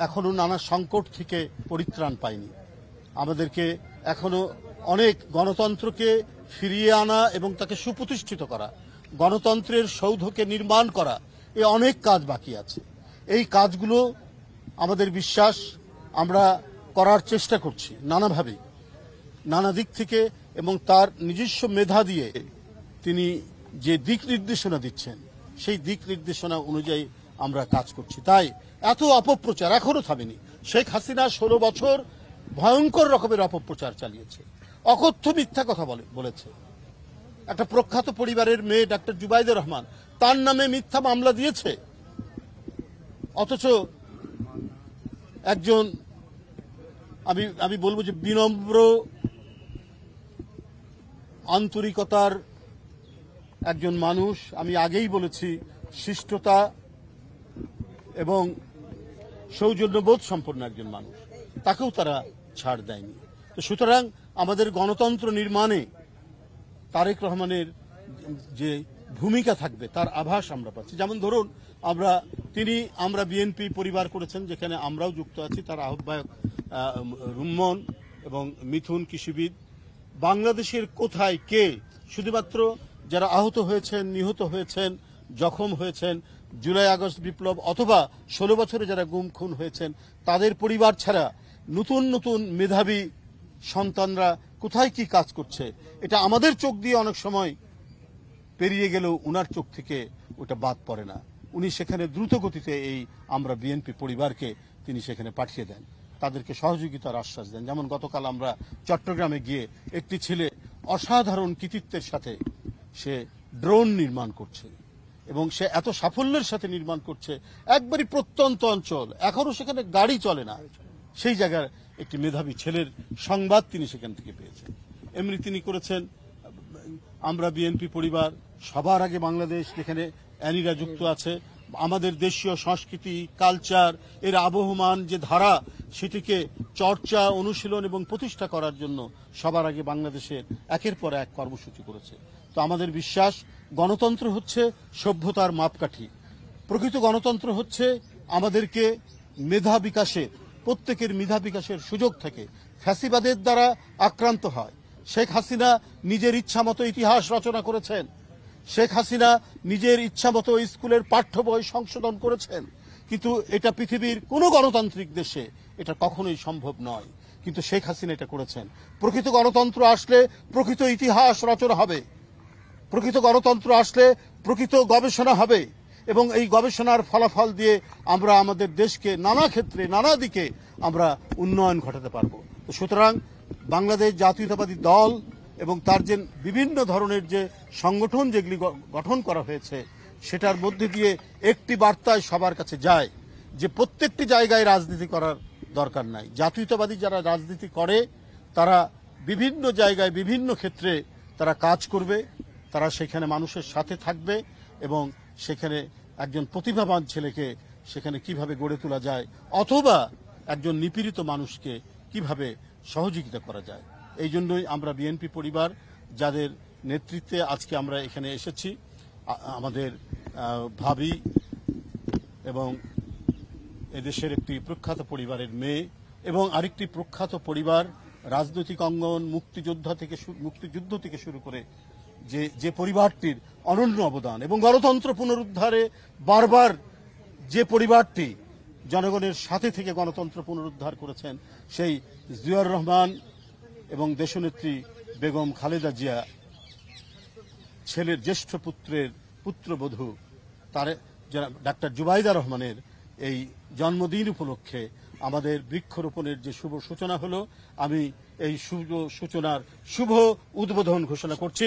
এখনো নানা সংকট থেকে পরিত্রাণ পায়নি। আমাদেরকে এখনো অনেক গণতন্ত্রকে ফিরিয়ে আনা এবং তাকে সুপ্রতিষ্ঠিত করা, গণতন্ত্রের সৌধকে নির্মাণ করা, এ অনেক কাজ বাকি আছে। এই কাজগুলো আমাদের বিশ্বাস আমরা করার চেষ্টা করছি নানাভাবে, নানা দিক থেকে, এবং তার নিজস্ব মেধা দিয়ে তিনি যে দিক নির্দেশনা দিচ্ছেন সেই দিক নির্দেশনা অনুযায়ী আমরা কাজ করছি। তাই এত অপপ্রচার এখনো থামেনি। শেখ হাসিনা 16 বছর ভয়ঙ্কর রকমের অপপ্রচার চালিয়েছে, অকথ্য মিথ্যা কথা বলেছে। একটা প্রখ্যাত পরিবারের মেয়ে ডাক্তার জুবাইদা রহমান, তার নামে মিথ্যা মামলা দিয়েছে, অথচ একজন আমি বলবো যে বিনম্র আন্তরিকতার একজন মানুষ, আমি আগেই বলেছি শিষ্টতা এবং সৌজন্যবোধ সম্পন্ন একজন মানুষ, তাকেও তারা ছাড় দেয়নি। তো সুতরাং আমাদের গণতন্ত্র নির্মাণে তারেক রহমানের যে ভূমিকা থাকবে তার আভাস আমরা পাচ্ছি। যেমন ধরুন আমরা বিএনপি পরিবার করেছেন, যেখানে আমরাও যুক্ত আছি, তার আহ্বায়ক রুম্মন এবং মিথুন কৃষিবিদ। বাংলাদেশের কোথায় কে, শুধুমাত্র যারা আহত হয়েছেন, নিহত হয়েছেন, জখম হয়েছেন জুলাই আগস্ট বিপ্লব অথবা 16 বছরে যারা গুম খুন হয়েছেন তাদের পরিবার ছাড়া নতুন নতুন মেধাবী সন্তানরা কোথায় কি কাজ করছে, এটা আমাদের চোখ দিয়ে অনেক সময় পেরিয়ে গেলেও উনার চোখ থেকে ওটা বাদ পড়ে না। উনি সেখানে দ্রুত গতিতে আমরা বিএনপি পরিবারকে তিনি সেখানে পাঠিয়ে দেন, তাদেরকে সহযোগিতার আশ্বাস দেন। যেমন গতকাল আমরা চট্টগ্রামে গিয়ে একটি ছেলে অসাধারণ কৃতিত্বের সাথে সে ড্রোন নির্মাণ করছে এবং সে এত সাফল্যের সাথে নির্মাণ করছে, একবারই প্রত্যন্ত অঞ্চল, এখনো সেখানে গাড়ি চলে না, সেই জায়গার একটি মেধাবী ছেলের সংবাদ তিনি সেখান থেকে পেয়েছেন। এমনি তিনি করেছেন আমরা বিএনপি পরিবার সবার আগে বাংলাদেশ, যেখানে অ্যানিরা যুক্ত আছে, আমাদের দেশীয় সংস্কৃতি কালচার এর আবহমান যে ধারা সেটিকে চর্চা অনুশীলন এবং প্রতিষ্ঠা করার জন্য সবার আগে বাংলাদেশের একের পর এক কর্মসূচি করেছে। তো আমাদের বিশ্বাস গণতন্ত্র হচ্ছে সভ্যতার মাপকাঠি। প্রকৃত গণতন্ত্র হচ্ছে আমাদেরকে মেধা বিকাশের, প্রত্যেকের মেধা বিকাশের সুযোগ থাকে, ফ্যাসিবাদের দ্বারা আক্রান্ত হয়। শেখ হাসিনা নিজের ইচ্ছামতো ইতিহাস রচনা করেছেন, শেখ হাসিনা নিজের ইচ্ছামতো স্কুলের পাঠ্য বই সংশোধন করেছেন, কিন্তু এটা পৃথিবীর কোনো গণতান্ত্রিক দেশে এটা কখনোই সম্ভব নয়, কিন্তু শেখ হাসিনা এটা করেছেন। প্রকৃত গণতন্ত্র আসলে প্রকৃত ইতিহাস রচনা হবে, প্রকৃত গণতন্ত্র আসলে প্রকৃত গবেষণা হবে এবং এই গবেষণার ফলাফল দিয়ে আমরা আমাদের দেশকে নানা ক্ষেত্রে নানা দিকে আমরা উন্নয়ন ঘটাতে পারব। সুতরাং বাংলাদেশ জাতীয়তাবাদী দল এবং তার যে বিভিন্ন ধরনের যে সংগঠন যেগুলি গঠন করা হয়েছে সেটার মধ্যে দিয়ে একটি বার্তায় সবার কাছে যায় যে প্রত্যেকটি জায়গায় রাজনীতি করার দরকার নাই। জাতীয়তাবাদী যারা রাজনীতি করে তারা বিভিন্ন জায়গায় বিভিন্ন ক্ষেত্রে তারা কাজ করবে, তারা সেখানে মানুষের সাথে থাকবে এবং সেখানে একজন প্রতিভাবান ছেলেকে সেখানে কিভাবে গড়ে তোলা যায় অথবা একজন নিপীড়িত মানুষকে কিভাবে সহযোগিতা করা যায়। এই জন্যই আমরা বিএনপি পরিবার যাদের নেতৃত্বে আজকে আমরা এখানে এসেছি, আমাদের ভাবি এবং এদেশের একটি প্রখ্যাত পরিবারের মেয়ে এবং আরেকটি প্রখ্যাত পরিবার, রাজনৈতিক অঙ্গন মুক্তিযুদ্ধ থেকে শুরু করে যে পরিবারটির অনন্য অবদান এবং গণতন্ত্র পুনরুদ্ধারে বারবার যে পরিবারটি জনগণের সাথে থেকে গণতন্ত্র পুনরুদ্ধার করেছেন, সেই জিয়াউর রহমান এবং দেশনেত্রী বেগম খালেদা জিয়া ছেলের জ্যেষ্ঠ পুত্রের পুত্রবধূ ডাক্তার জুবাইদা রহমানের এই জন্মদিন উপলক্ষে আমাদের বৃক্ষরোপণের যে শুভ সূচনা হলো, আমি এই শুভ সূচনার শুভ উদ্বোধন ঘোষণা করছি।